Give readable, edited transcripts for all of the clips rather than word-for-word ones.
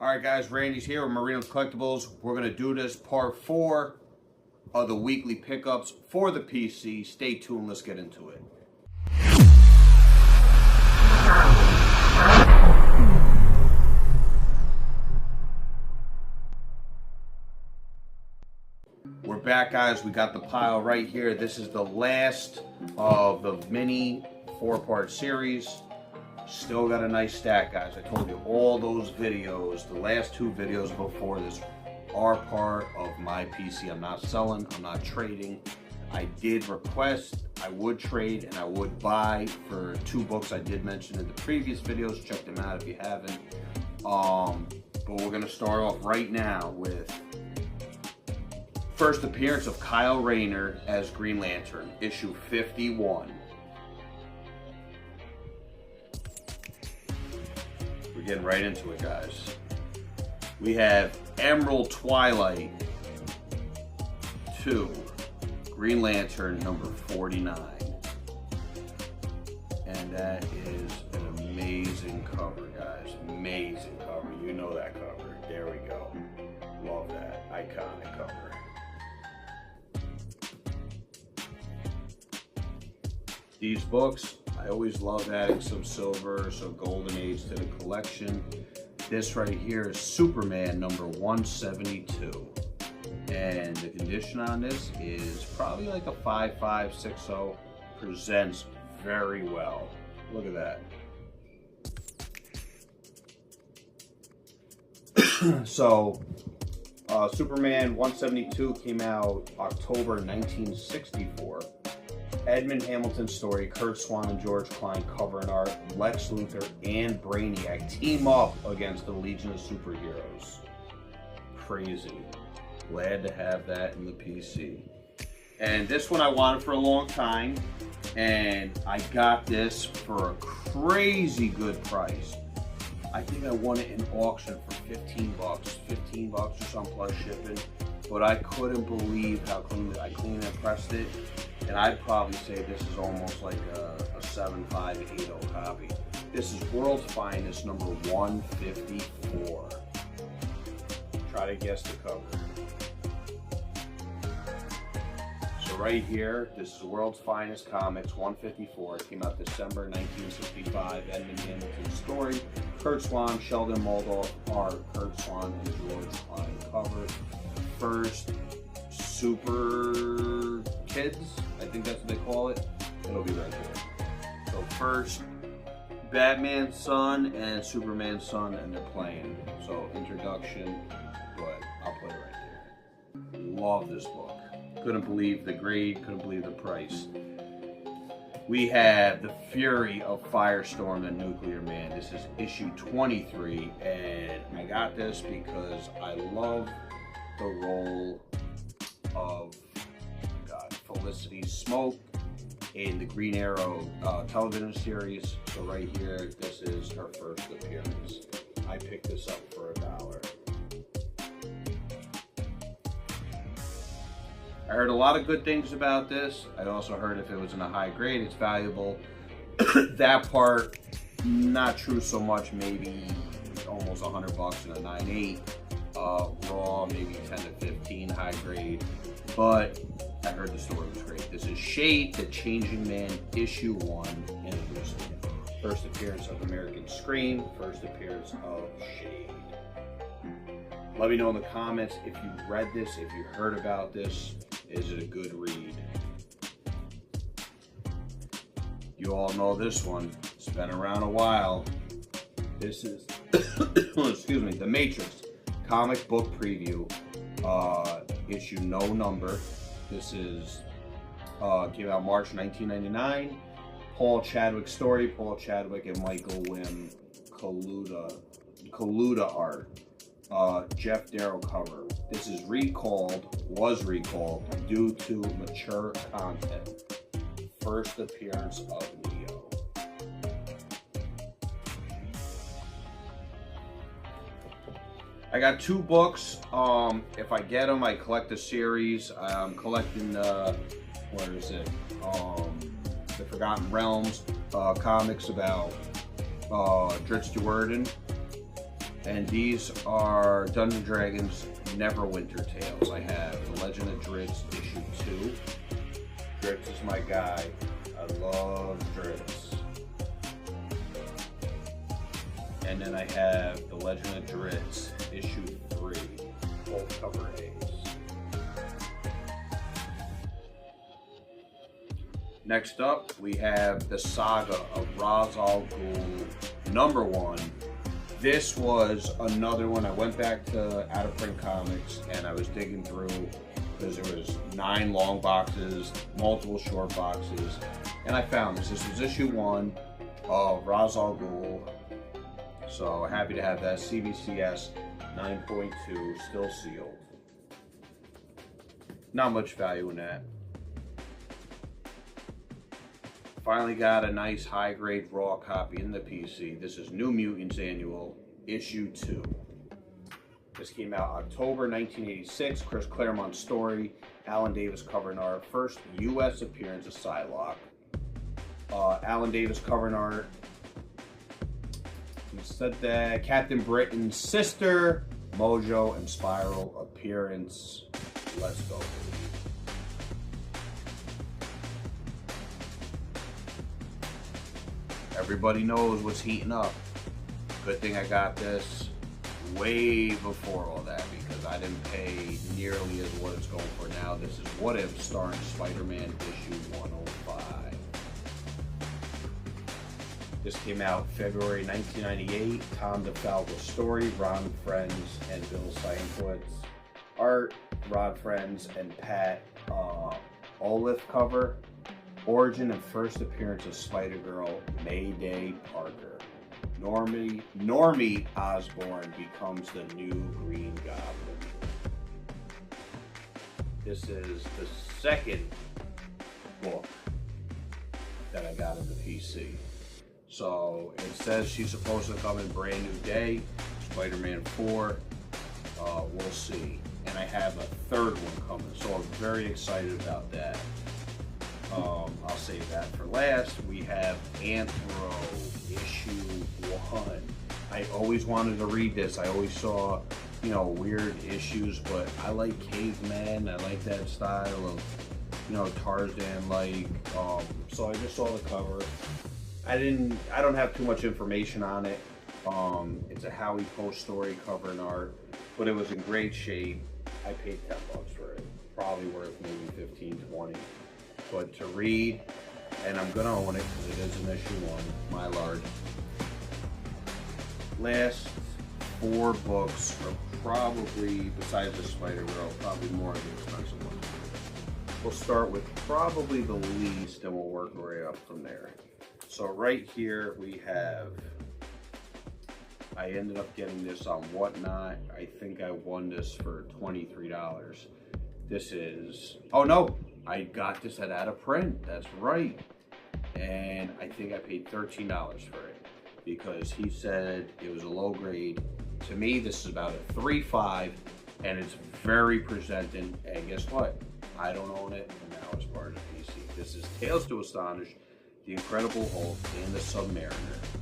Alright guys, Randy's here with Marino's Collectibles. We're going to do this part 4 of the weekly pickups for the PC. Stay tuned, let's get into it. We're back guys, we got the pile right here. This is the last of the mini 4-part series. Still got a nice stack guys. I told you all those videos, the last 2 videos before this, are part of my PC. I'm not selling, I'm not trading. I did request, I would trade and I would buy for 2 books I did mention in the previous videos. Check them out if you haven't. But we're gonna start off right now with first appearance of Kyle Rayner as Green Lantern, issue 51. We're getting right into it, guys. We have Emerald Twilight 2, Green Lantern number 49. And that is an amazing cover, guys. Amazing cover. You know that cover. There we go. Love that. Iconic cover. These books, I always love adding some silver, some golden age to the collection. This right here is Superman number 172. And the condition on this is probably like a 5560. Presents very well. Look at that. So, Superman 172 came out October 1964. Edmund Hamilton's story, Curt Swan and George Klein cover and art. Lex Luthor and Brainiac team up against the Legion of Superheroes. Crazy. Glad to have that in the PC. And this one I wanted for a long time, and I got this for a crazy good price. I think I won it in auction for 15 bucks, 15 bucks or something plus shipping. But I couldn't believe how clean I cleaned and pressed it. And I'd probably say this is almost like a 7580 copy. This is World's Finest number 154. Try to guess the cover. So right here, this is World's Finest Comics 154. It came out December 1965. Edmund Hamilton's story. Curt Swan, Sheldon Moldoff art. Curt Swan and George Klein cover. First Super Kids, I think that's what they call it. It'll be right there. So first, Batman's son and Superman's son, and they're playing. So introduction, but I'll put it right there. Love this book. Couldn't believe the grade, couldn't believe the price. We have The Fury of Firestorm and Nuclear Man. This is issue 23, and I got this because I love the role of Felicity Smoke in the Green Arrow television series. So right here, this is her first appearance. I picked this up for $1. I heard a lot of good things about this. I also heard if it was in a high grade, it's valuable. That part, not true so much. Maybe almost 100 bucks in a 9.8. Raw, maybe 10 to 15, high grade. But I heard the story was great. This is Shade, the Changing Man, issue 1, and it was first appearance of American Scream, first appearance of Shade. Let me know in the comments if you read this, if you heard about this. Is it a good read? You all know this one. It's been around a while. This is, excuse me, The Matrix comic book preview, issue no number. This is came out March 1999. Paul Chadwick story. Paul Chadwick and Michael Wim Kaluta art. Jeff Darrow cover. This is was recalled due to mature content. First appearance of Neo. I got 2 books. If I get them, I collect the series. I'm collecting where is it? The Forgotten Realms comics about Dritz Duerden. And these are Dungeons & Dragons Neverwinter Tales. I have The Legend of Drizzt issue 2. Drizzt is my guy. I love Drizzt. And then I have The Legend of Drizzt issue 3. Both cover A's. Next up, we have the Saga of Ra's al Ghul #1. This was another one. I went back to Out of Print Comics and I was digging through because there was 9 long boxes, multiple short boxes, and I found this. This was issue 1 of Ra's al Ghul. So happy to have that. CBCS 9.2, still sealed. Not much value in that. Finally got a nice high-grade raw copy in the PC. This is New Mutants Annual, issue 2. This came out October 1986. Chris Claremont story, Alan Davis cover and art. First U.S. appearance of Psylocke. Alan Davis cover and art. He said that Captain Britain's sister, Mojo, and Spiral appearance. Let's go. Everybody knows what's heating up. Good thing I got this way before all that because I didn't pay nearly as what it's going for now. This is What If starring Spider-Man issue 105. This came out February 1998. Tom DeFalco story, Ron Friends and Bill Sienkiewicz art, Ron Friends and Pat Olliffe cover. Origin and first appearance of Spider-Girl, Mayday Parker. Normie Osborn becomes the new Green Goblin. This is the second book that I got in the PC. So it says she's supposed to come in Brand New Day, Spider-Man 4. We'll see. And I have a third one coming, so I'm very excited about that. I'll save that for last. We have Anthro issue 1. I always wanted to read this. I always saw, weird issues, but I like Caveman. I like that style of, Tarzan-like. So I just saw the cover. I don't have too much information on it. It's a Howie Post story cover and art, but it was in great shape. I paid $10 for it. Probably worth maybe 15, 20. But to read, and I'm gonna own it because it is an issue 1, my large. Last 4 books are probably, besides the Spider-Girl, probably more of the expensive ones. We'll start with probably the least and we'll work our way up from there. So right here we have, I ended up getting this on Whatnot. I think I won this for $23. This is, oh no, I got this at Out of Print, that's right. And I think I paid $13 for it because he said it was a low grade. To me, this is about a 3.5 and it's very presenting. And guess what? I don't own it and now it's part of the PC. This is Tales to Astonish, The Incredible Hulk and the Submariner,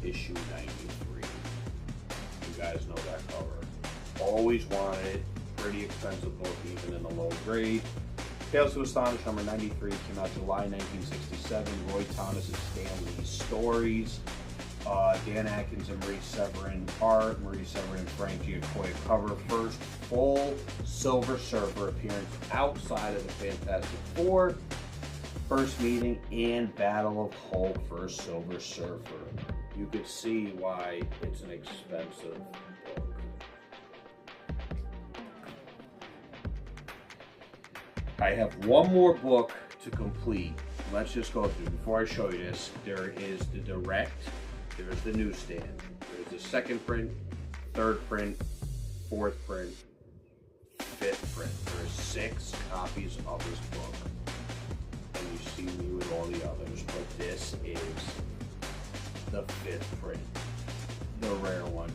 issue 93. You guys know that cover. Always wanted it. Pretty expensive book, even in the low grade. Tales to Astonish number 93 came out July 1967. Roy Thomas and Stan Lee stories. Dan Atkins and Marie Severin art. Marie Severin and Frank Giacoia cover. First full Silver Surfer appearance outside of the Fantastic Four. First meeting and Battle of Hulk versus Silver Surfer. You could see why it's an expensive book. I have one more book to complete. Let's just go through. Before I show you this, there is the direct, there's the newsstand, there's the second print, third print, fourth print, fifth print. There are 6 copies of this book. And you see me with all the others, but this is the 5th print, the rare one.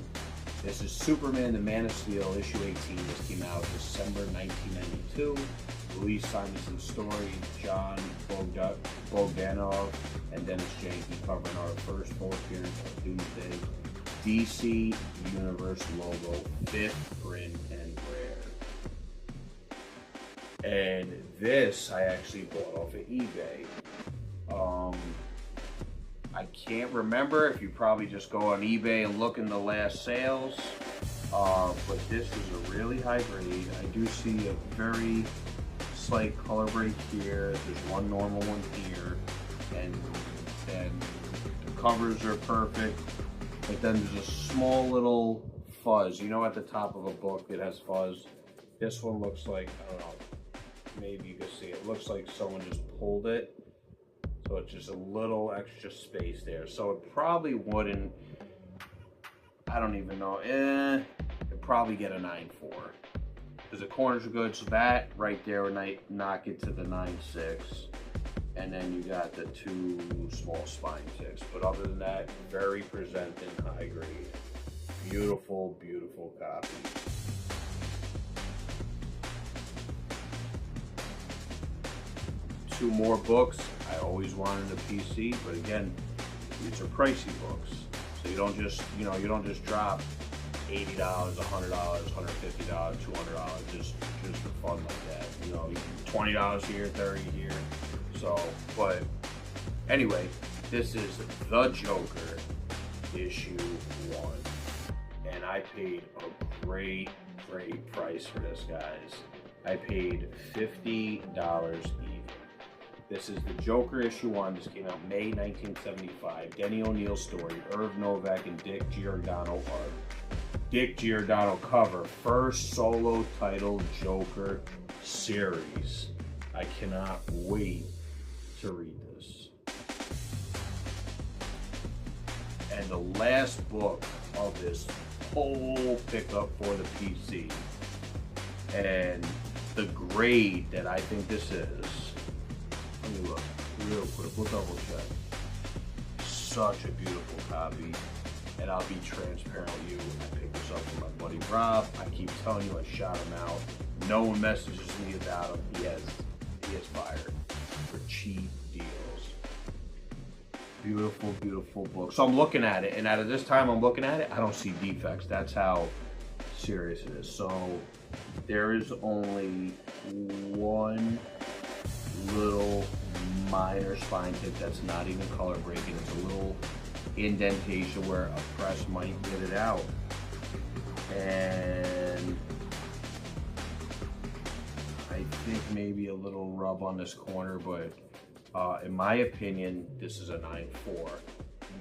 This is Superman, the Man of Steel, issue 18. This came out December 1992. Louise Simonson's story, John Bogdanov and Dennis Janke covering our first full appearance of Doomsday. DC Universe logo, 5th print and rare. And this I actually bought off of eBay. I can't remember if you probably just go on eBay and look in the last sales. But this is a really high grade. I do see a very slight color break here. There's one normal one here, and the covers are perfect. But then there's a small little fuzz. You know, at the top of a book it has fuzz. This one looks like, I don't know, maybe you can see it. It looks like someone just pulled it. So it's just a little extra space there. So it probably wouldn't, I don't even know, it'd probably get a 9.4. Because the corners are good, so that right there would knock it to the 9.6. And then you got the 2 small spine ticks. But other than that, very presenting, high grade. Beautiful, beautiful copy. Two more books. I always wanted a PC, but again, these are pricey books. So you don't just, you don't drop $80, $100, $150, $200 just for fun like that. You know, $20 here, $30 here. So, but anyway, this is The Joker, issue 1. And I paid a great price for this, guys. I paid $50 even. This is The Joker issue 1. This came out May 1975. Denny O'Neil story, Irv Novak and Dick Giordano art. Dick Giordano cover. First solo titled Joker series. I cannot wait to read this. And the last book of this whole pickup for the PC, and the grade that I think this is, let me look real quick, we'll double check. Such a beautiful copy, and I'll be transparent with you. I picked this up from my buddy Rob. I keep telling you I shot him out. No one messages me about him. He has fired for cheap deals. Beautiful, beautiful book. So I'm looking at it, and out of this time I'm looking at it, I don't see defects. That's how serious it is. So there is only one little minor spine tip that's not even color breaking. It's a little indentation where a press might get it out. And I think maybe a little rub on this corner, but in my opinion, this is a 9.4,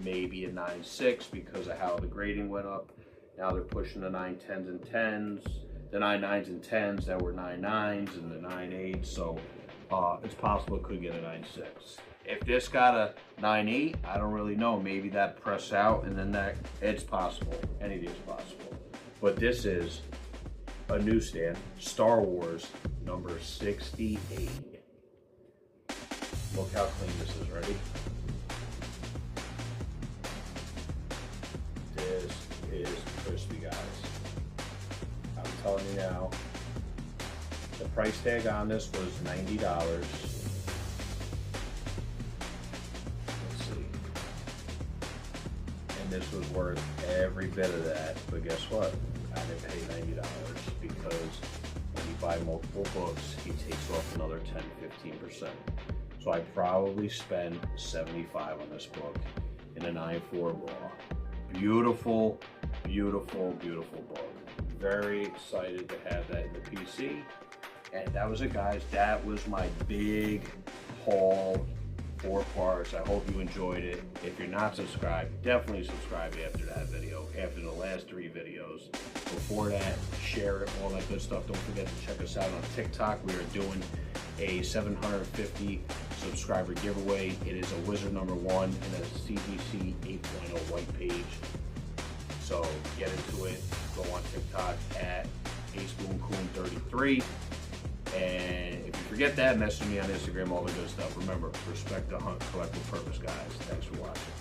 maybe a 9.6 because of how the grading went up. Now they're pushing the 9.10s and 10s, the 9.9s and 10s that were 9.9s and the 9.8s, so it's possible it could get a 9.6. If this got a 9.8, I don't really know. Maybe that press out and then that, it's possible. Anything's possible. But this is a newsstand, Star Wars number 68. Look how clean this is, ready? This is crispy, guys. I'm telling you now. The price tag on this was $90. Let's see. And this was worth every bit of that. But guess what? I didn't pay $90 because when you buy multiple books, he takes off another 10-15%. So I probably spent $75 on this book in a 9.4 raw. Beautiful, beautiful, beautiful book. Very excited to have that in the PC. And that was it, guys. That was my big haul, 4 parts. I hope you enjoyed it. If you're not subscribed, definitely subscribe after that video, after the last 3 videos. Before that, share it, all that good stuff. Don't forget to check us out on TikTok. We are doing a 750 subscriber giveaway. It is a Wizard number 1 and a CGC 8.0 white page. So get into it. Go on TikTok at AceBoomCoon33. And if you forget that, message me on Instagram, all the good stuff. Remember, respect the hunt, collect with purpose, guys. Thanks for watching.